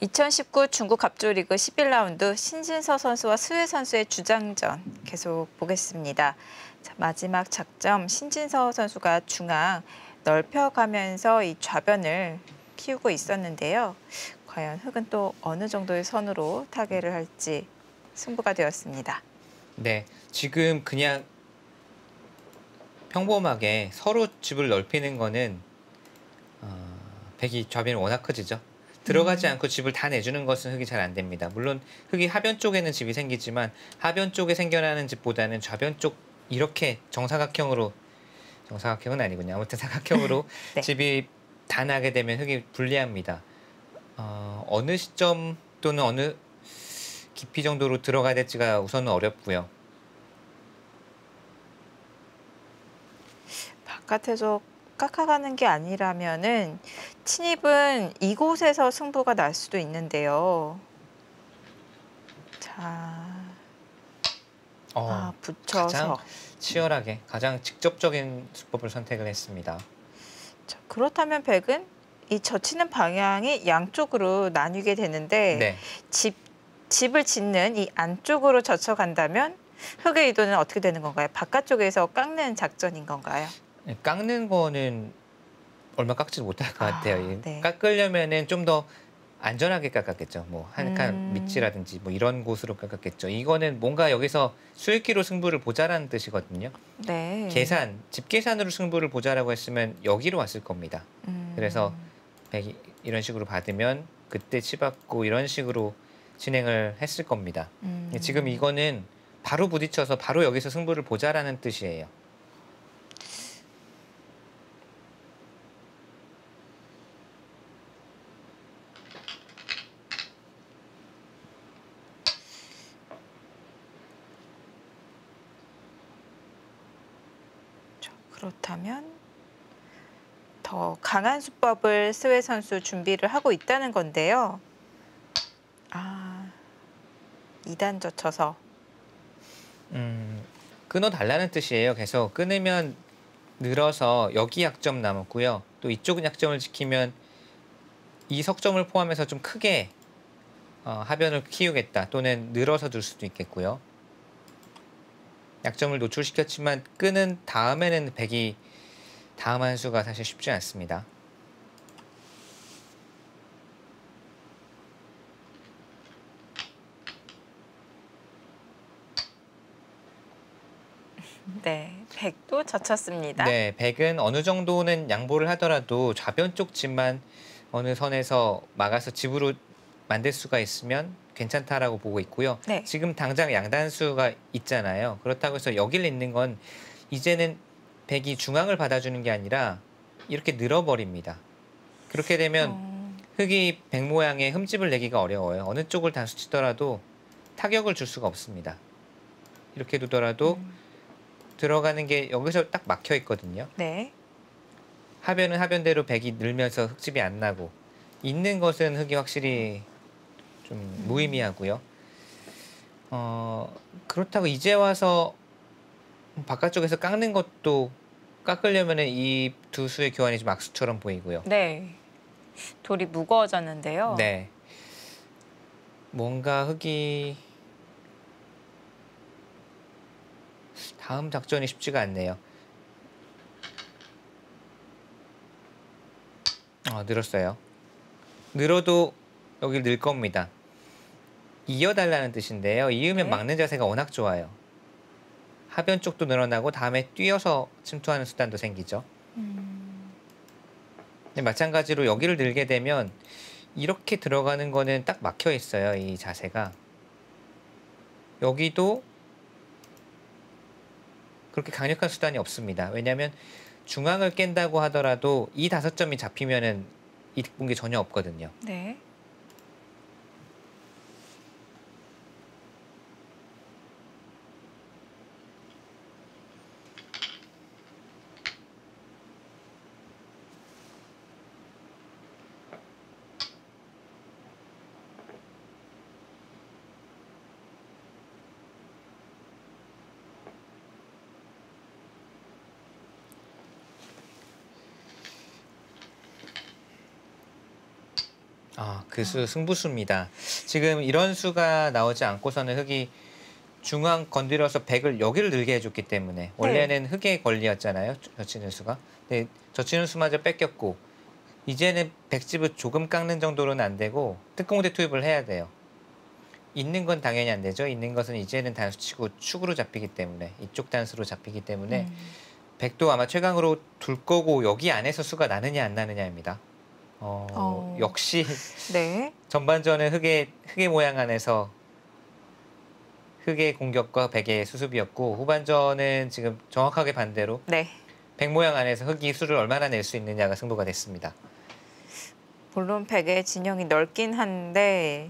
2019 중국 갑조리그 11라운드 신진서 선수와 스웨 선수의 주장전 계속 보겠습니다. 자, 마지막 작점 신진서 선수가 중앙 넓혀가면서 이 좌변을 키우고 있었는데요. 과연 흑은 또 어느 정도의 선으로 타개를 할지 승부가 되었습니다. 네, 지금 그냥 평범하게 서로 집을 넓히는 거는 백이 좌변이 워낙 커지죠. 들어가지 않고 집을 다 내주는 것은 흑이 잘 안 됩니다. 물론 흑이 하변 쪽에는 집이 생기지만 하변 쪽에 생겨나는 집보다는 좌변 쪽 이렇게 정사각형으로, 정사각형은 아니군요. 아무튼 사각형으로 네. 집이 다 나게 되면 흑이 불리합니다. 어느 시점 또는 어느 깊이 정도로 들어가야 될지가 우선은 어렵고요. 바깥에서 깎아가는 게 아니라면은 침입은 이곳에서 승부가 날 수도 있는데요. 자, 붙여서. 가장 치열하게, 가장 직접적인 수법을 선택을 했습니다. 자, 그렇다면 백은 이 젖히는 방향이 양쪽으로 나뉘게 되는데 네. 집을 짓는 이 안쪽으로 젖혀간다면 흑의 의도는 어떻게 되는 건가요? 바깥쪽에서 깎는 작전인 건가요? 깎는 거는 얼마 깎지 못할 것 같아요. 네. 깎으려면은 좀 더 안전하게 깎았겠죠. 뭐 한 칸 음. 밑이라든지 뭐 이런 곳으로 깎았겠죠. 이거는 뭔가 여기서 수익기로 승부를 보자라는 뜻이거든요. 네. 집 계산으로 승부를 보자라고 했으면 여기로 왔을 겁니다. 그래서 백이 이런 식으로 받으면 그때 치받고 이런 식으로 진행을 했을 겁니다. 지금 이거는 바로 부딪혀서 바로 여기서 승부를 보자라는 뜻이에요. 그렇다면 더 강한 수법을 스웨 선수 준비를 하고 있다는 건데요. 2단 젖혀서. 끊어달라는 뜻이에요. 계속 끊으면 늘어서 여기 약점 남았고요. 또 이쪽은 약점을 지키면 이 석점을 포함해서 좀 크게 하변을 키우겠다 또는 늘어서 둘 수도 있겠고요. 약점을 노출시켰지만 끄는 다음에는 백이 다음 한 수가 사실 쉽지 않습니다. 네, 백도 젖혔습니다. 네, 백은 어느 정도는 양보를 하더라도 좌변 쪽 집만 어느 선에서 막아서 집으로 만들 수가 있으면 괜찮다라고 보고 있고요. 네. 지금 당장 양단수가 있잖아요. 그렇다고 해서 여기를 잇는 건 이제는 백이 중앙을 받아주는 게 아니라 이렇게 늘어버립니다. 그렇게 되면 흑이 백 모양의 흠집을 내기가 어려워요. 어느 쪽을 단수 치더라도 타격을 줄 수가 없습니다. 이렇게 두더라도 들어가는 게 여기서 딱 막혀 있거든요. 네. 하변은 하변대로 백이 늘면서 흑집이 안 나고 있는 것은 흑이 확실히 좀 무의미하고요. 그렇다고 이제 와서 바깥쪽에서 깎는 것도 깎으려면 이 두 수의 교환이 좀 악수처럼 보이고요. 네. 돌이 무거워졌는데요. 네. 뭔가 흑이 다음 작전이 쉽지가 않네요. 늘었어요. 늘어도 여기 늘 겁니다. 이어달라는 뜻인데요. 이으면 네. 막는 자세가 워낙 좋아요. 하변 쪽도 늘어나고 다음에 뛰어서 침투하는 수단도 생기죠. 근데 마찬가지로 여기를 늘게 되면 이렇게 들어가는 거는 딱 막혀 있어요. 이 자세가. 여기도 그렇게 강력한 수단이 없습니다. 왜냐하면 중앙을 깬다고 하더라도 이 5점이 잡히면은 이득 본 게 전혀 없거든요. 네. 그 수 승부수입니다. 지금 이런 수가 나오지 않고서는 흑이 중앙 건드려서 백을 여기를 늘게 해줬기 때문에 원래는 흑의 권리였잖아요. 젖히는 수가. 근데 젖히는 수마저 뺏겼고 이제는 백집을 조금 깎는 정도로는 안 되고 특공대 투입을 해야 돼요. 있는 건 당연히 안 되죠. 있는 것은 이제는 단수치고 축으로 잡히기 때문에 이쪽 단수로 잡히기 때문에 백도 아마 최강으로 둘 거고 여기 안에서 수가 나느냐 안 나느냐입니다. 역시 네. 전반전은 흑의 모양 안에서 흑의 공격과 백의 수습이었고 후반전은 지금 정확하게 반대로 네. 백 모양 안에서 흑이 수를 얼마나 낼 수 있느냐가 승부가 됐습니다. 물론 백의 진영이 넓긴 한데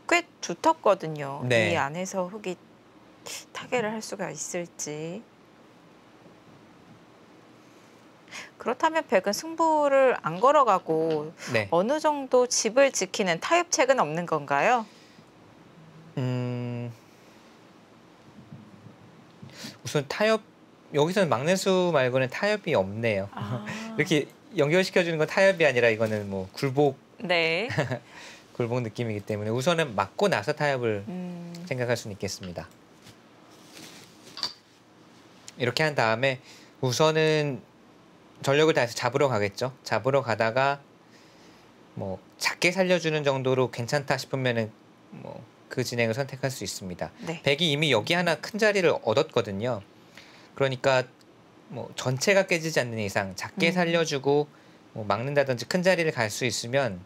꽤 두텁거든요. 네. 이 안에서 흑이 타개를 할 수가 있을지. 그렇다면 백은 승부를 안 걸어가고 네. 어느 정도 집을 지키는 타협책은 없는 건가요? 우선 타협 여기서는 막는 수 말고는 타협이 없네요. 이렇게 연결시켜주는 건 타협이 아니라 이거는 뭐 굴복 네. 굴복 느낌이기 때문에 우선은 막고 나서 타협을 생각할 수는 있겠습니다. 이렇게 한 다음에 우선은 전력을 다해서 잡으러 가겠죠. 잡으러 가다가 뭐 작게 살려주는 정도로 괜찮다 싶으면은 뭐 그 진행을 선택할 수 있습니다. 네. 백이 이미 여기 하나 큰 자리를 얻었거든요. 그러니까 뭐 전체가 깨지지 않는 이상 작게 살려주고 뭐 막는다든지 큰 자리를 갈 수 있으면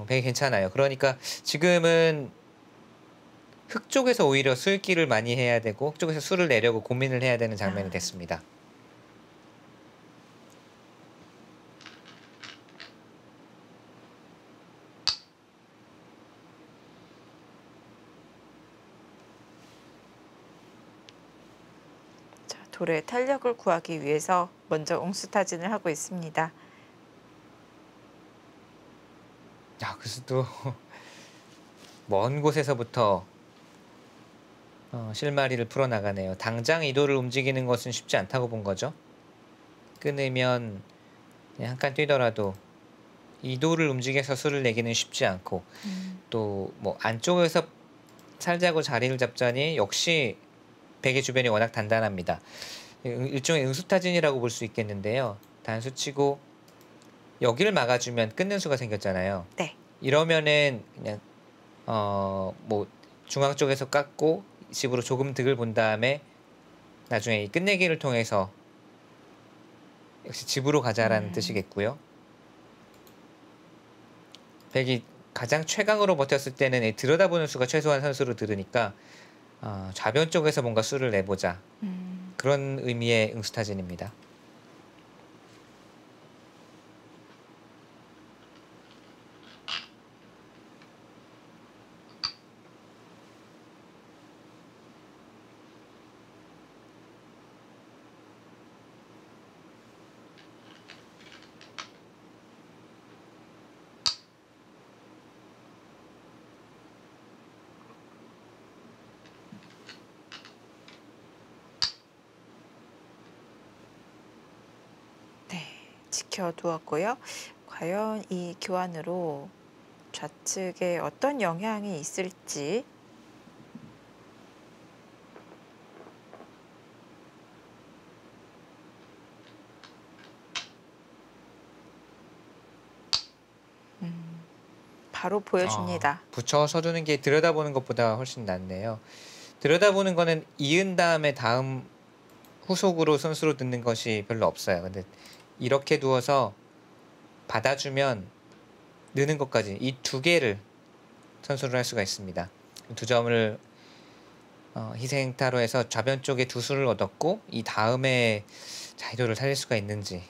백이 괜찮아요. 그러니까 지금은 흑 쪽에서 오히려 수익기를 많이 해야 되고 흑 쪽에서 수를 내려고 고민을 해야 되는 장면이 됐습니다. 자, 돌의 탄력을 구하기 위해서 먼저 옹수타진을 하고 있습니다. 그래도 먼 곳에서부터 실마리를 풀어나가네요. 당장 이도를 움직이는 것은 쉽지 않다고 본 거죠. 끊으면 한 칸 뛰더라도 이도를 움직여서 수를 내기는 쉽지 않고 또 뭐 안쪽에서 살자고 자리를 잡자니 역시 백의 주변이 워낙 단단합니다. 일종의 응수타진이라고 볼 수 있겠는데요. 단수치고 여기를 막아주면 끊는 수가 생겼잖아요. 네. 이러면은 그냥 뭐 중앙 쪽에서 깎고 집으로 조금 득을 본 다음에 나중에 이 끝내기를 통해서 역시 집으로 가자라는 뜻이겠고요. 백이 가장 최강으로 버텼을 때는 들여다보는 수가 최소한 선수로 들으니까 좌변 쪽에서 뭔가 수를 내보자 그런 의미의 응수타진입니다. 지켜두었고요. 과연 이 교환으로 좌측에 어떤 영향이 있을지. 바로 보여줍니다. 붙여서 두는 게 들여다보는 것보다 훨씬 낫네요. 들여다보는 거는 이은 다음에 다음 후속으로 선수로 듣는 것이 별로 없어요. 근데 이렇게 두어서 받아주면 느는 것까지 이 두 개를 선수를 할 수가 있습니다. 두 점을 희생타로 해서 좌변 쪽에 두 수를 얻었고 이 다음에 자이도를 살릴 수가 있는지.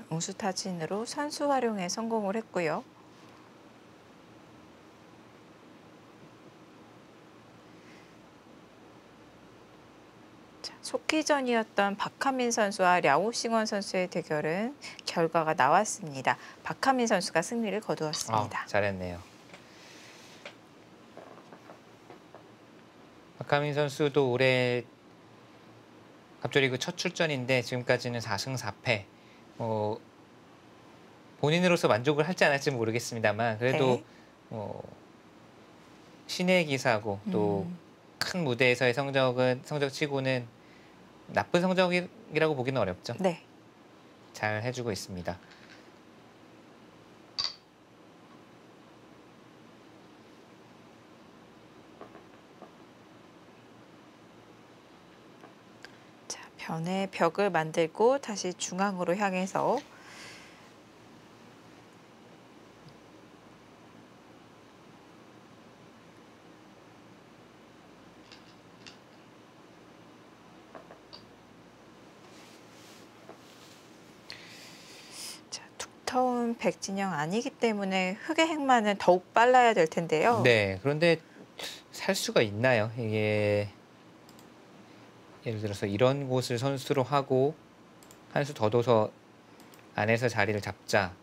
웅수타진으로 선수 활용에 성공을 했고요. 자, 속기전이었던 박하민 선수와 랴오싱원 선수의 대결은 결과가 나왔습니다. 박하민 선수가 승리를 거두었습니다. 잘했네요. 박하민 선수도 올해 갑조리그 첫 출전인데 지금까지는 4승 4패. 본인으로서 만족을 할지 안 할지 모르겠습니다만 그래도 네. 신의 기사고 또 큰 무대에서의 성적치고는 나쁜 성적이라고 보기는 어렵죠. 네. 잘 해주고 있습니다. 자, 변의 벽을 만들고 다시 중앙으로 향해서 두터운 백진영 아니기 때문에 흙의 행만은 더욱 빨라야 될 텐데요. 네, 그런데 살 수가 있나요? 이게 예를 들어서 이런 곳을 선수로 하고 한 수 더 둬서 안에서 자리를 잡자.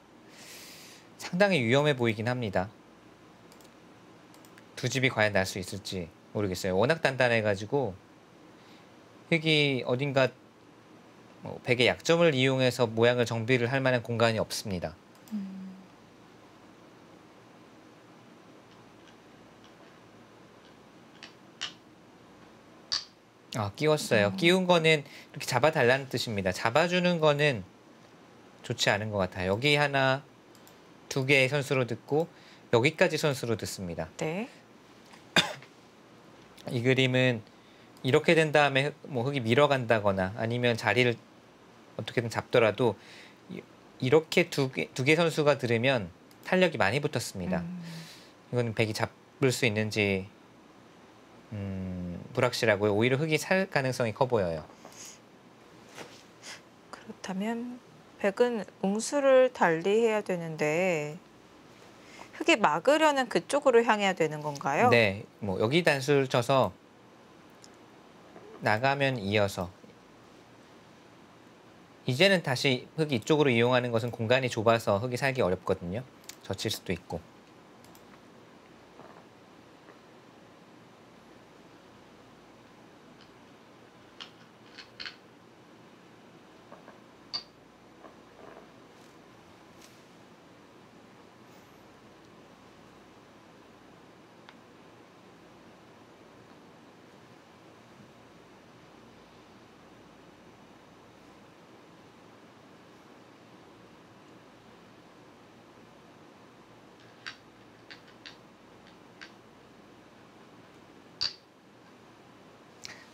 상당히 위험해 보이긴 합니다. 두 집이 과연 날 수 있을지 모르겠어요. 워낙 단단해가지고 흙이 어딘가 백의 약점을 이용해서 모양을 정비를 할 만한 공간이 없습니다. 끼웠어요. 끼운 거는 이렇게 잡아달라는 뜻입니다. 잡아주는 거는 좋지 않은 것 같아요. 여기 하나, 두 개의 선수로 듣고 여기까지 선수로 듣습니다. 네. 이 그림은 이렇게 된 다음에 흙이 밀어간다거나 아니면 자리를 어떻게든 잡더라도 이렇게 두 개 선수가 들으면 탄력이 많이 붙었습니다. 이건 백이 잡을 수 있는지 불확실하고요. 오히려 흙이 살 가능성이 커 보여요. 그렇다면 백은 웅수를 달리해야 되는데 흙이 막으려는 그쪽으로 향해야 되는 건가요? 네, 여기 단수를 쳐서 나가면 이어서 이제는 다시 흙이 이쪽으로 이용하는 것은 공간이 좁아서 흙이 살기 어렵거든요. 젖힐 수도 있고.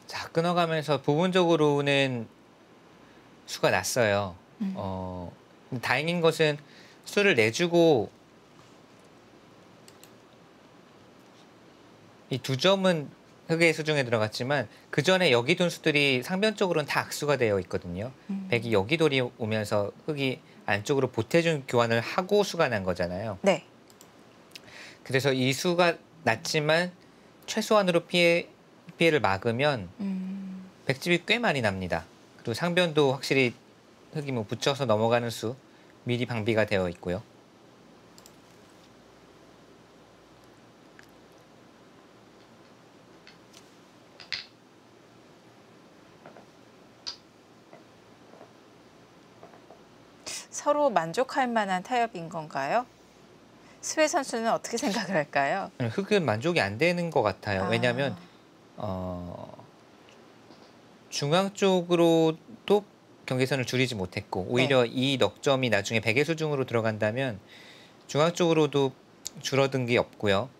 자, 끊어가면서 부분적으로는 수가 났어요. 다행인 것은 수를 내주고 이 두 점은 흙의 수중에 들어갔지만 그 전에 여기 둔 수들이 상변적으로는 다 악수가 되어 있거든요. 백이 여기 돌이 오면서 흙이 안쪽으로 보태준 교환을 하고 수가 난 거잖아요. 네. 그래서 이 수가 났지만 최소한으로 피해를 막으면 백집이 꽤 많이 납니다. 그리고 상변도 확실히 흙이 붙여서 넘어가는 수 미리 방비가 되어 있고요. 서로 만족할 만한 타협인 건가요? 스웨 선수는 어떻게 생각을 할까요? 흙은 만족이 안 되는 것 같아요. 왜냐하면 중앙 쪽으로도 경계선을 줄이지 못했고 오히려 이 넉점이 나중에 백의 수중으로 들어간다면 중앙 쪽으로도 줄어든 게 없고요.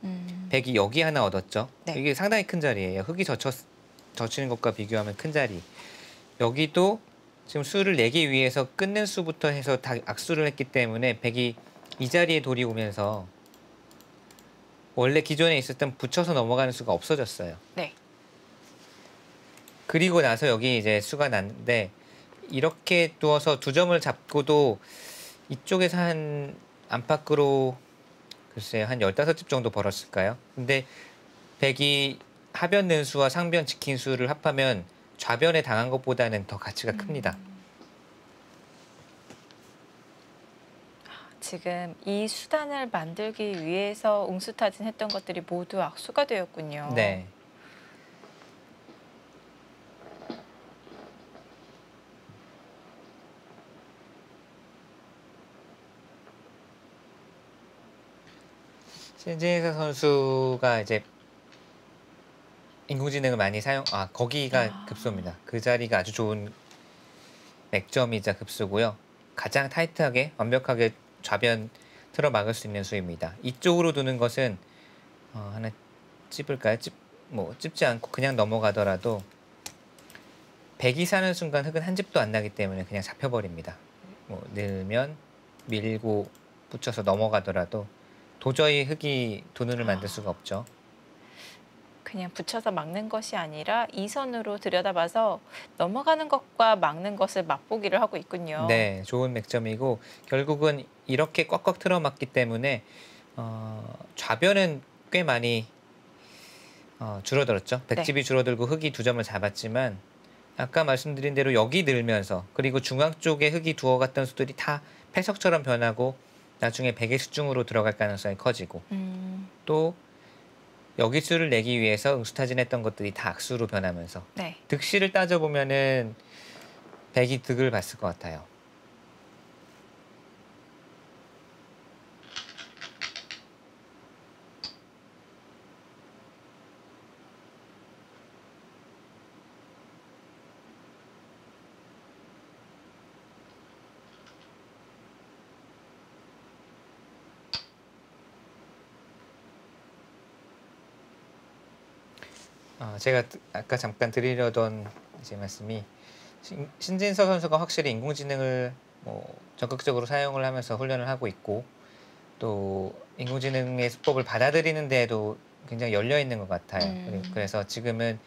백이 여기 하나 얻었죠. 네. 이게 상당히 큰 자리예요. 흙이 젖히는 것과 비교하면 큰 자리. 여기도 지금 수를 내기 위해서 끊는 수부터 해서 다 악수를 했기 때문에 백이 이 자리에 돌이 오면서 원래 기존에 있었던 붙여서 넘어가는 수가 없어졌어요. 네. 그리고 나서 여기 이제 수가 났는데 이렇게 두어서 두 점을 잡고도 이쪽에서 한 안팎으로 글쎄요, 한 15집 정도 벌었을까요? 근데 백이 하변 는수와 상변 지킨 수를 합하면 좌변에 당한 것보다는 더 가치가 큽니다. 지금 이 수단을 만들기 위해서 응수타진했던 것들이 모두 악수가 되었군요. 네. 신진서 선수가 이제 인공지능을 많이 거기가 급소입니다. 그 자리가 아주 좋은 맥점이자 급소고요. 가장 타이트하게 완벽하게 좌변 틀어 막을 수 있는 수입니다. 이쪽으로 두는 것은 하나 찝을까요? 찝지 않고 그냥 넘어가더라도 백이 사는 순간 흙은 한 집도 안 나기 때문에 그냥 잡혀버립니다. 늘면 밀고 붙여서 넘어가더라도 도저히 흙이 두 눈을 만들 수가 없죠. 그냥 붙여서 막는 것이 아니라 이 선으로 들여다봐서 넘어가는 것과 막는 것을 맛보기를 하고 있군요. 네, 좋은 맥점이고 결국은 이렇게 꽉꽉 틀어막기 때문에 좌변은 꽤 많이 줄어들었죠. 백집이 줄어들고 흙이 두 점을 잡았지만 아까 말씀드린 대로 여기 늘면서 그리고 중앙 쪽에 흙이 두어갔던 수들이 다 패석처럼 변하고 나중에 백의 수중으로 들어갈 가능성이 커지고 또 여기 수를 내기 위해서 응수타진했던 것들이 다 악수로 변하면서 네. 득실을 따져보면은 백이 득을 봤을 것 같아요. 제가 아까 잠깐 드리려던 이제 말씀이 신진서 선수가 확실히 인공지능을 적극적으로 사용을 하면서 훈련을 하고 있고 또 인공지능의 수법을 받아들이는 데에도 굉장히 열려 있는 것 같아요. 그래서 지금은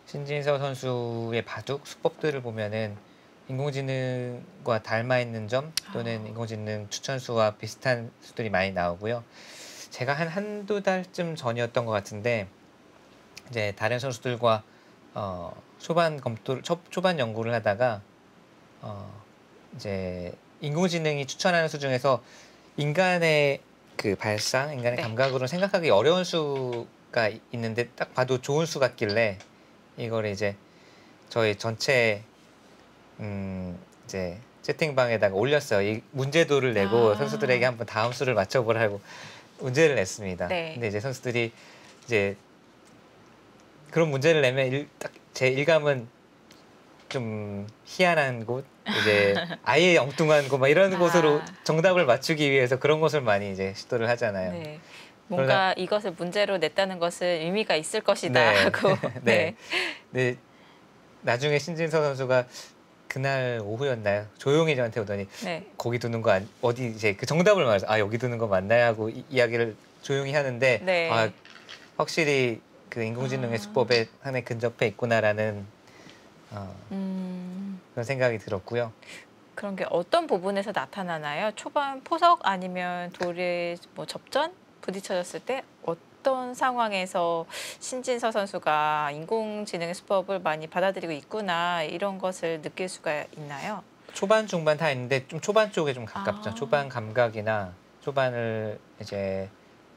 신진서 선수의 바둑 수법들을 보면은 인공지능과 닮아 있는 점 또는 인공지능 추천수와 비슷한 수들이 많이 나오고요. 제가 한두 달쯤 전이었던 것 같은데 이제 다른 선수들과 초반 연구를 하다가 이제 인공지능이 추천하는 수 중에서 인간의 그 발상, 인간의 감각으로 생각하기 어려운 수가 있는데 딱 봐도 좋은 수 같길래 이걸 이제 저희 전체 이제 채팅방에다가 올렸어요. 이 문제도를 내고 선수들에게 한번 다음 수를 맞춰보라고 문제를 냈습니다. 네. 근데 이제 선수들이 이제 그런 문제를 내면 딱 제 일감은 좀 희한한 곳, 이제 아예 엉뚱한 곳, 막 이런 곳으로 정답을 맞추기 위해서 그런 것을 많이 이제 시도를 하잖아요. 네. 뭔가 이것을 문제로 냈다는 것은 의미가 있을 것이다 하고. 네. 네. 나중에 신진서 선수가 그날 오후였나요? 조용히 저한테 오더니 거기 두는 거 어디 이제 그 정답을 말해서 여기 두는 거 맞나요? 하고 이야기를 조용히 하는데 확실히 그 인공지능의 수법에 상당히 근접해 있구나라는 그런 생각이 들었고요. 그런 게 어떤 부분에서 나타나나요? 초반 포석 아니면 돌에 접전 부딪혀졌을 때 어떤 상황에서 신진서 선수가 인공지능의 수법을 많이 받아들이고 있구나 이런 것을 느낄 수가 있나요? 초반, 중반 다 있는데 좀 초반 쪽에 좀 가깝죠. 초반 감각이나 초반을 이제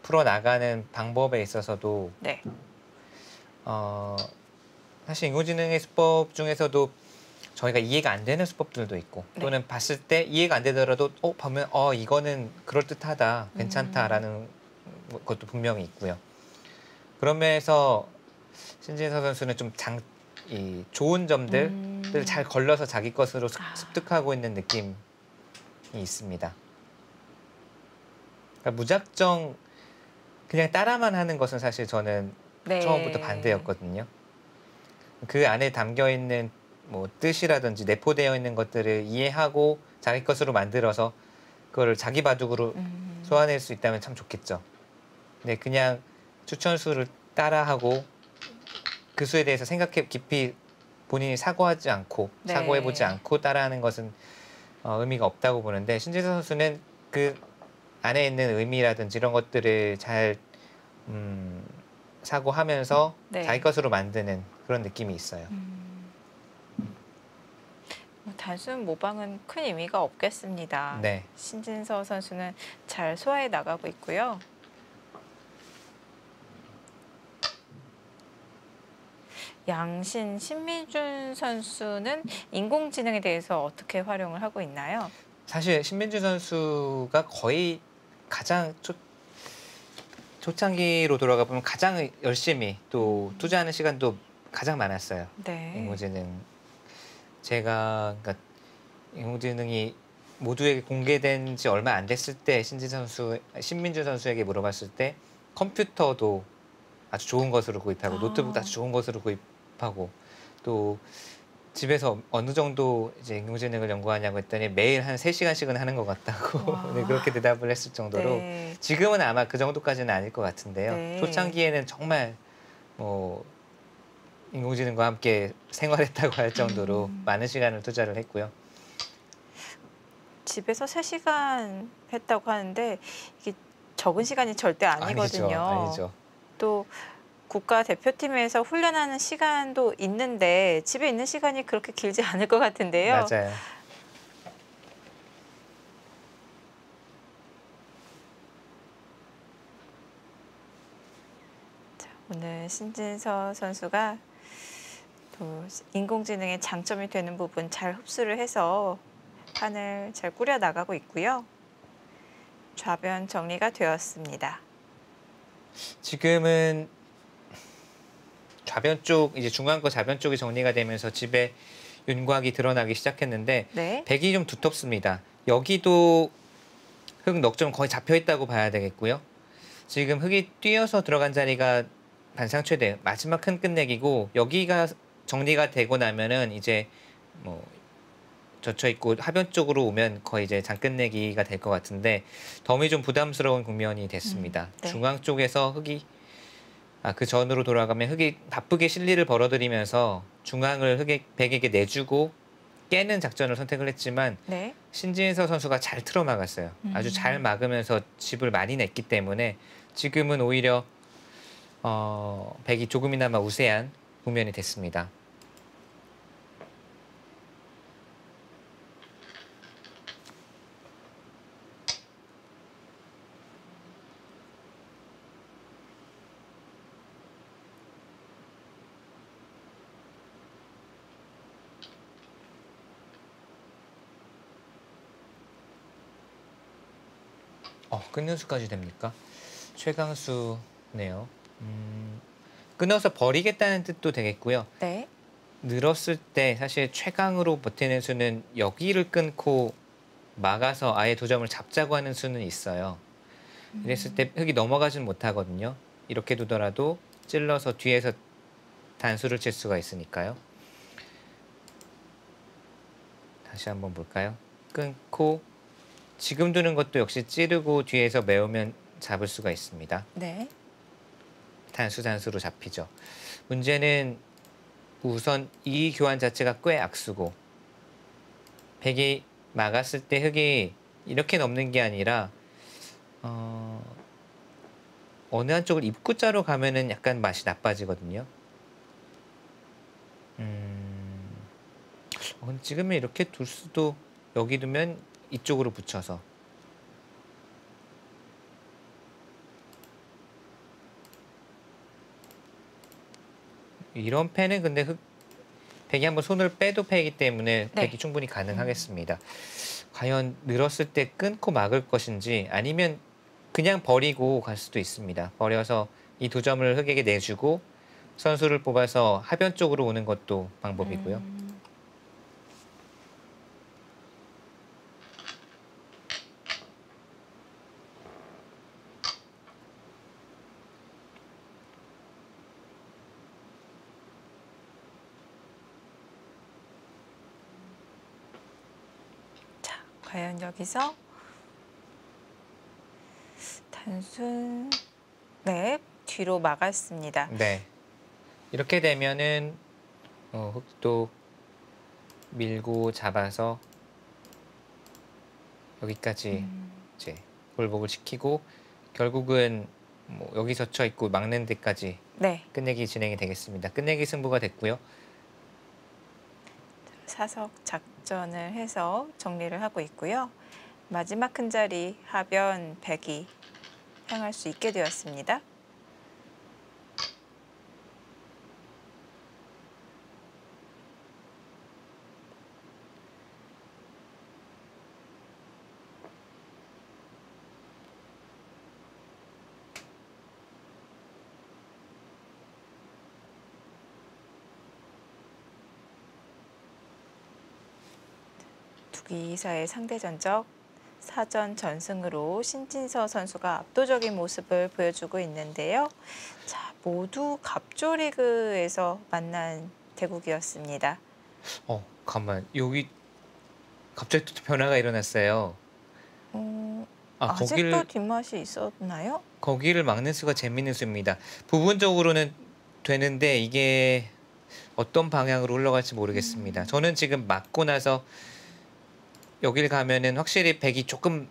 풀어 나가는 방법에 있어서도 사실 인공지능의 수법 중에서도 저희가 이해가 안 되는 수법들도 있고 또는 봤을 때 이해가 안 되더라도 보면 이거는 그럴듯하다, 괜찮다라는 것도 분명히 있고요. 그런 면에서 신진서 선수는 좀 좋은 점들을 잘 걸러서 자기 것으로 습득하고 있는 느낌이 있습니다. 그러니까 무작정 그냥 따라만 하는 것은 사실 저는 처음부터 반대였거든요. 그 안에 담겨 있는 뜻이라든지 내포되어 있는 것들을 이해하고 자기 것으로 만들어서 그거를 자기 바둑으로 소화낼 수 있다면 참 좋겠죠. 근데 그냥 추천수를 따라하고 그 수에 대해서 깊이 본인이 사고하지 않고 네. 사고해보지 않고 따라하는 것은 의미가 없다고 보는데 신진서 선수는 그 안에 있는 의미라든지 이런 것들을 잘 사고하면서 네. 자기 것으로 만드는 그런 느낌이 있어요. 단순 모방은 큰 의미가 없겠습니다. 네. 신진서 선수는 잘 소화해 나가고 있고요. 양신 신민준 선수는 인공지능에 대해서 어떻게 활용을 하고 있나요? 사실 신민주 선수가 거의 가장 초창기로 돌아가 보면 가장 열심히 또 투자하는 시간도 가장 많았어요. 네. 인공지능. 제가 그러니까 인공지능이 모두에게 공개된 지 얼마 안 됐을 때 신민주 선수에게 물어봤을 때 컴퓨터도 아주 좋은 것으로 구입하고 노트북도 아주 좋은 것으로 구입하고 또 집에서 어느 정도 이제 인공지능을 연구하냐고 했더니 매일 한 3시간씩은 하는 것 같다고 네, 그렇게 대답을 했을 정도로 네. 지금은 아마 그 정도까지는 아닐 것 같은데요. 네. 초창기에는 정말 뭐 인공지능과 함께 생활했다고 할 정도로 많은 시간을 투자를 했고요. 집에서 3시간 했다고 하는데 이게 적은 시간이 절대 아니거든요. 아니죠. 또 국가 대표팀에서 훈련하는 시간도 있는데 집에 있는 시간이 그렇게 길지 않을 것 같은데요. 맞아요. 오늘 신진서 선수가 또 인공지능의 장점이 되는 부분 잘 흡수를 해서 판을 잘 꾸려 나가고 있고요. 좌변 정리가 되었습니다. 지금은 좌변 쪽 이제 중간 거 좌변 쪽이 정리가 되면서 집에 윤곽이 드러나기 시작했는데 네. 백이 좀 두텁습니다. 여기도 흙 넉점 거의 잡혀 있다고 봐야 되겠고요. 지금 흙이 뛰어서 들어간 자리가 반상 최대 마지막 큰 끝내기고 여기가 정리가 되고 나면은 이제 뭐 젖혀 있고 하변 쪽으로 오면 거의 이제 장 끝내기가 될 것 같은데 덤이 좀 부담스러운 국면이 됐습니다. 네. 중앙 쪽에서 흙이 그 전으로 돌아가면 흙이 바쁘게 실리를 벌어들이면서 중앙을 백에게 내주고 깨는 작전을 선택을 했지만 네. 신진서 선수가 잘 틀어 막았어요. 아주 잘 막으면서 집을 많이 냈기 때문에 지금은 오히려 백이 조금이나마 우세한 국면이 됐습니다. 끊는 수까지 됩니까? 최강수네요. 끊어서 버리겠다는 뜻도 되겠고요. 네. 늘었을 때 사실 최강으로 버티는 수는 여기를 끊고 막아서 아예 두 점을 잡자고 하는 수는 있어요. 이랬을 때 흙이 넘어가지는 못하거든요. 이렇게 두더라도 찔러서 뒤에서 단수를 칠 수가 있으니까요. 다시 한번 볼까요? 끊고 지금 두는 것도 역시 찌르고 뒤에서 메우면 잡을 수가 있습니다. 네. 단수로 잡히죠. 문제는 우선 이 교환 자체가 꽤 악수고 백이 막았을 때 흙이 이렇게 넘는 게 아니라 어느 한쪽을 입구자로 가면은 약간 맛이 나빠지거든요. 지금은 이렇게 둘 수도 여기 두면 이쪽으로 붙여서 이런 패는 근데 백이 한번 손을 빼도 패이기 때문에 네. 백이 충분히 가능하겠습니다. 과연 늘었을 때 끊고 막을 것인지 아니면 그냥 버리고 갈 수도 있습니다. 버려서 이 두 점을 흙에게 내주고 선수를 뽑아서 하변 쪽으로 오는 것도 방법이고요. 과연 여기서 단순 네 뒤로 막았습니다. 네. 이렇게 되면은 흙도 밀고 잡아서 여기까지 이제 굴복을 시키고 결국은 뭐 여기 젖혀 있고 막는 데까지 네. 끝내기 진행이 되겠습니다. 끝내기 승부가 됐고요. 사석 작전을 해서 정리를 하고 있고요. 마지막 큰 자리 하변 100이 향할 수 있게 되었습니다. 두기사의 상대 전적 4전 전승으로 신진서 선수가 압도적인 모습을 보여주고 있는데요. 자, 모두 갑조리그에서 만난 대국이었습니다. 잠깐만. 여기 갑자기 또 변화가 일어났어요. 아직도 뒷맛이 있었나요? 거기를 막는 수가 재밌는 수입니다. 부분적으로는 되는데 이게 어떤 방향으로 흘러갈지 모르겠습니다. 저는 지금 막고 나서 여길 가면은 확실히 백이 조금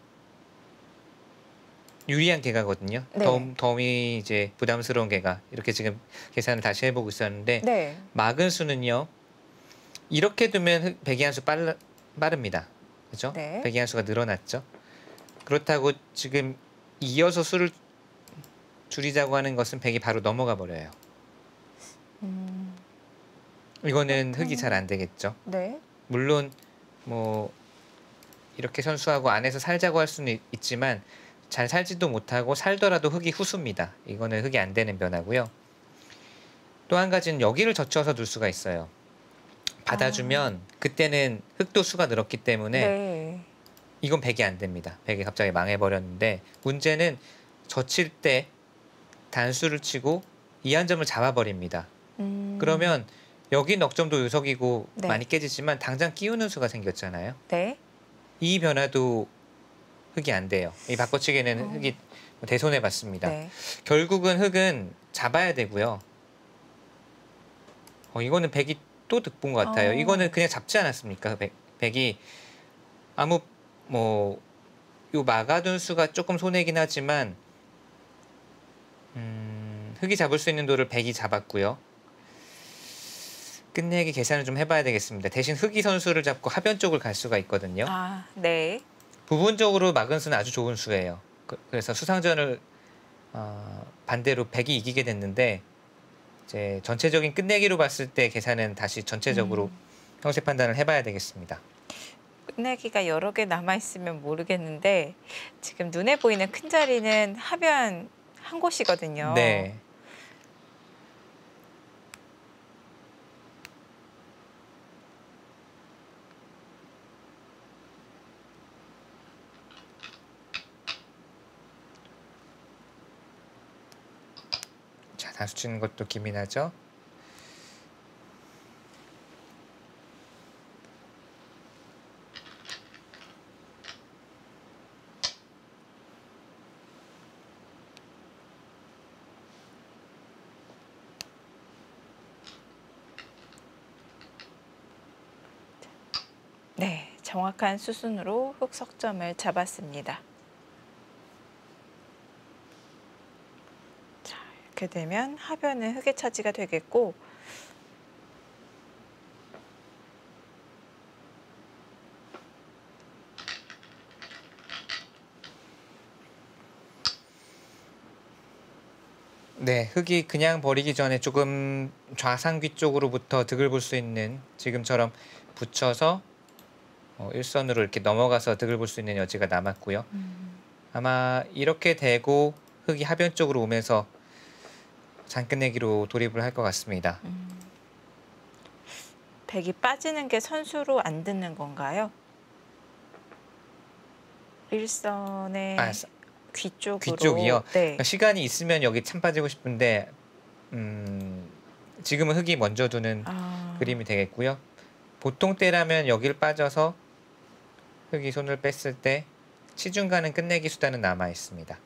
유리한 개가거든요. 네. 덤이 이제 부담스러운 개가. 이렇게 지금 계산을 다시 해보고 있었는데 네. 막은 수는요. 이렇게 두면 백이 한 수 빠릅니다. 그렇죠? 네. 백이 한 수가 늘어났죠. 그렇다고 지금 이어서 수를 줄이자고 하는 것은 백이 바로 넘어가 버려요. 이거는 흙이 잘 안 되겠죠. 네. 물론 뭐 이렇게 선수하고 안에서 살자고 할 수는 있지만 잘 살지도 못하고 살더라도 흙이 후수입니다. 이거는 흙이 안 되는 변화고요. 또 한 가지는 여기를 젖혀서 둘 수가 있어요. 받아주면 그때는 흙도 수가 늘었기 때문에 네. 이건 백이 안 됩니다. 백이 갑자기 망해버렸는데 문제는 젖힐 때 단수를 치고 이 한 점을 잡아버립니다. 그러면 여기 넉점도 요석이고 네. 많이 깨지지만 당장 끼우는 수가 생겼잖아요. 네. 이 변화도 흙이 안 돼요. 이 바꿔치기는 흙이 대손해 봤습니다. 네. 결국은 흙은 잡아야 되고요. 이거는 백이 또 득본 것 같아요. 이거는 그냥 잡지 않았습니까? 백이 아무 요 막아둔 수가 조금 손해긴 하지만 흙이 잡을 수 있는 돌을 백이 잡았고요. 끝내기 계산을 좀 해봐야 되겠습니다. 대신 흙이 선수를 잡고 하변 쪽을 갈 수가 있거든요. 네. 부분적으로 막은 수는 아주 좋은 수예요. 그래서 수상전을 반대로 백이 이기게 됐는데 이제 전체적인 끝내기로 봤을 때 계산은 다시 전체적으로 형세 판단을 해봐야 되겠습니다. 끝내기가 여러 개 남아있으면 모르겠는데 지금 눈에 보이는 큰 자리는 하변 한 곳이거든요. 네. 자, 단수 치는 것도 기민하죠. 네, 정확한 수순으로 흙 석점을 잡았습니다. 자, 이렇게 되면 하변은 흙의 차지가 되겠고 네, 흙이 그냥 버리기 전에 조금 좌상귀 쪽으로부터 득을 볼 수 있는 지금처럼 붙여서 일선으로 이렇게 넘어가서 득을 볼 수 있는 여지가 남았고요. 아마 이렇게 되고 흙이 하변 쪽으로 오면서 잔끝내기로 돌입을 할 것 같습니다. 백이 빠지는 게 선수로 안 듣는 건가요? 일선의 귀 쪽으로. 귀 쪽이요? 네. 그러니까 시간이 있으면 여기 참 빠지고 싶은데 지금은 흙이 먼저 두는 그림이 되겠고요. 보통 때라면 여길 빠져서 흙이 손을 뺐을 때 치중 가는 끝내기 수단은 남아 있습니다.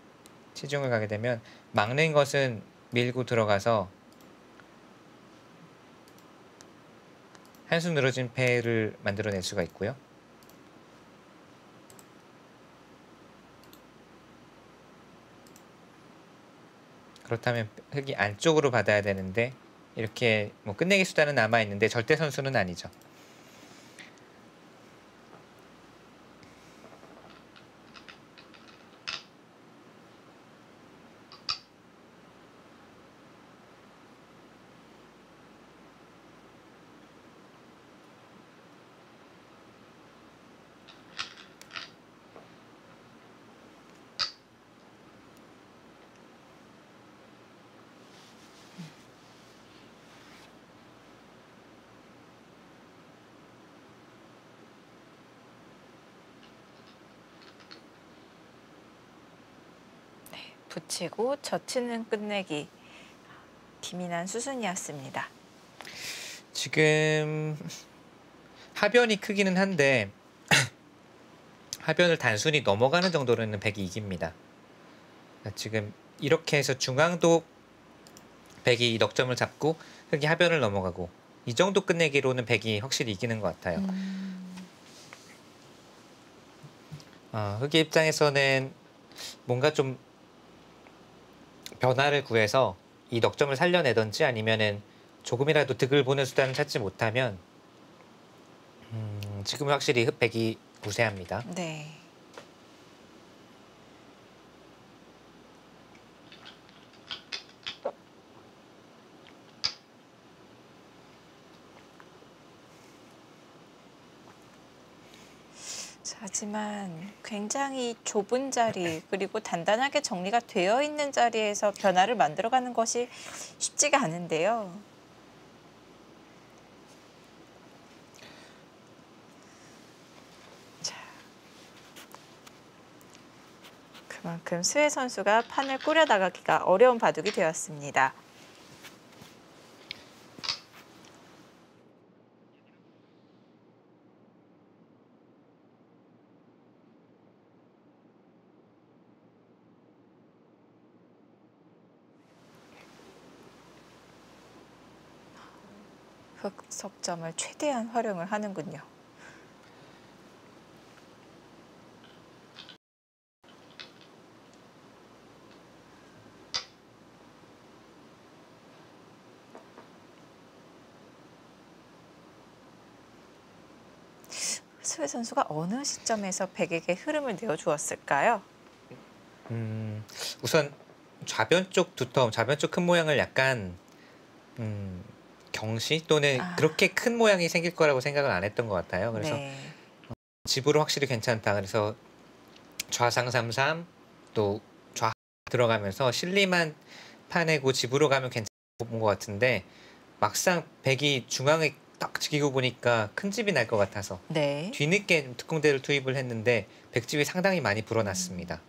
치중을 가게 되면 막는 것은 밀고 들어가서 한 수 늘어진 패를 만들어낼 수가 있고요. 그렇다면 흑이 안쪽으로 받아야 되는데 이렇게 뭐 끝내기 수단은 남아 있는데 절대 선수는 아니죠. 붙이고 젖히는 끝내기. 기민한 수순이었습니다. 지금 하변이 크기는 한데 하변을 단순히 넘어가는 정도로는 백이 이깁니다. 지금 이렇게 해서 중앙도 백이 넉점을 잡고 흑이 하변을 넘어가고 이 정도 끝내기로는 백이 확실히 이기는 것 같아요. 흑의 입장에서는 뭔가 좀 변화를 구해서 이 넉점을 살려내든지 아니면은 조금이라도 득을 보는 수단을 찾지 못하면 지금 확실히 흑백이 우세합니다. 네. 하지만 굉장히 좁은 자리 그리고 단단하게 정리가 되어 있는 자리에서 변화를 만들어가는 것이 쉽지가 않은데요. 자, 그만큼 스웨 선수가 판을 꾸려나가기가 어려운 바둑이 되었습니다. 흑 석점을 최대한 활용을 하는군요. 스웨 선수가 어느 시점에서 백에게 흐름을 내어주었을까요? 우선 좌변 쪽 두텀, 좌변 쪽 큰 모양을 약간 경시 또는 그렇게 큰 모양이 생길 거라고 생각을 안 했던 것 같아요. 그래서 네. 집으로 확실히 괜찮다. 그래서 좌상 33, 또 좌 들어가면서 실리만 파내고 집으로 가면 괜찮은 것 같은데 막상 백이 중앙에 딱 지키고 보니까 큰 집이 날 것 같아서 네. 뒤늦게 특공대를 투입을 했는데 백집이 상당히 많이 불어났습니다.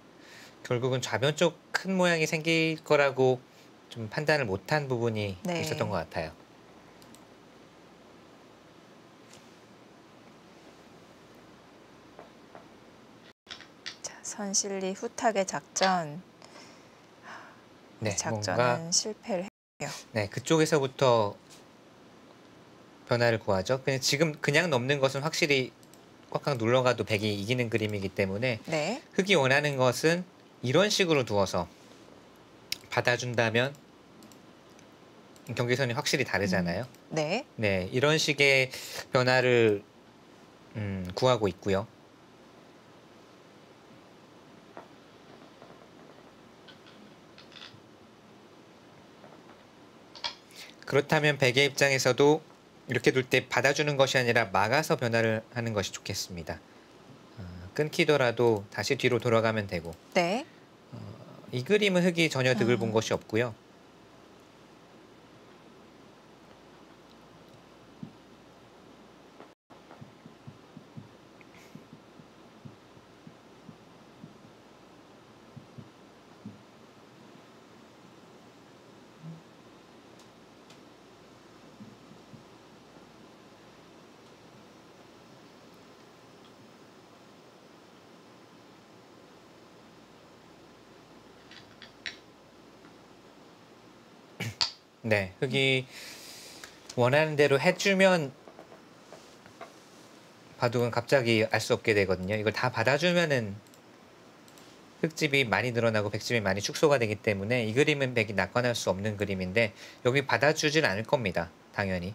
결국은 좌변 쪽 큰 모양이 생길 거라고 좀 판단을 못한 부분이 네. 있었던 것 같아요. 자, 선실리 후탁의 작전. 네, 작전은 뭔가 실패를 했고요. 네, 그쪽에서부터 변화를 구하죠. 지금 그냥 넘는 것은 확실히 꽉꽉 눌러가도 백이 이기는 그림이기 때문에 네. 흑이 원하는 것은 이런 식으로 두어서 받아준다면 경계선이 확실히 다르잖아요. 네. 네, 이런 식의 변화를 구하고 있고요. 그렇다면 백의 입장에서도 이렇게 둘 때 받아주는 것이 아니라 막아서 변화를 하는 것이 좋겠습니다. 끊기더라도 다시 뒤로 돌아가면 되고. 네. 이 그림은 흑이 전혀 득을 본 것이 없고요. 네, 흑이 원하는 대로 해주면 바둑은 갑자기 알 수 없게 되거든요. 이걸 다 받아주면은 흑집이 많이 늘어나고 백집이 많이 축소가 되기 때문에 이 그림은 백이 낙관할 수 없는 그림인데 여기 받아주질 않을 겁니다. 당연히.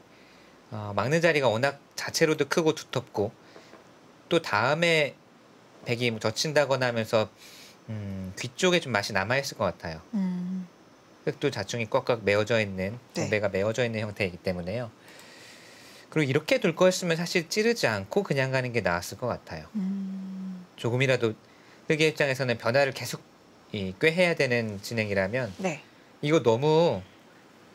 막는 자리가 워낙 자체로도 크고 두텁고 또 다음에 백이 젖힌다거나 하면서 귀 쪽에 좀 맛이 남아있을 것 같아요. 흑도 자충이 꽉꽉 메어져 있는, 네. 공배가 메어져 있는 형태이기 때문에요. 그리고 이렇게 둘 거였으면 사실 찌르지 않고 그냥 가는 게 나았을 것 같아요. 조금이라도 흑의 입장에서는 변화를 계속 꾀해야 되는 진행이라면 네. 이거 너무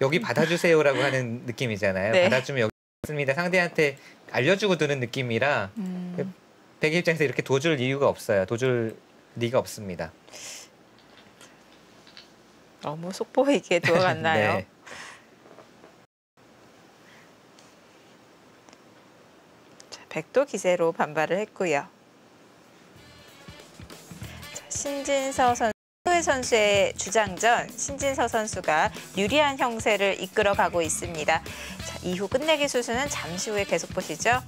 여기 받아주세요라고 하는 느낌이잖아요. 네. 받아주면 여기 있습니다. 상대한테 알려주고 두는 느낌이라 백의 입장에서 이렇게 도줄 이유가 없어요. 도줄 리가 없습니다. 너무 속보이게 들어갔나요? 네. 자, 백도 기세로 반발을 했고요. 자, 신진서 선수, 후회 선수의 주장전, 신진서 선수가 유리한 형세를 이끌어가고 있습니다. 자, 이후 끝내기 수순은 잠시 후에 계속 보시죠.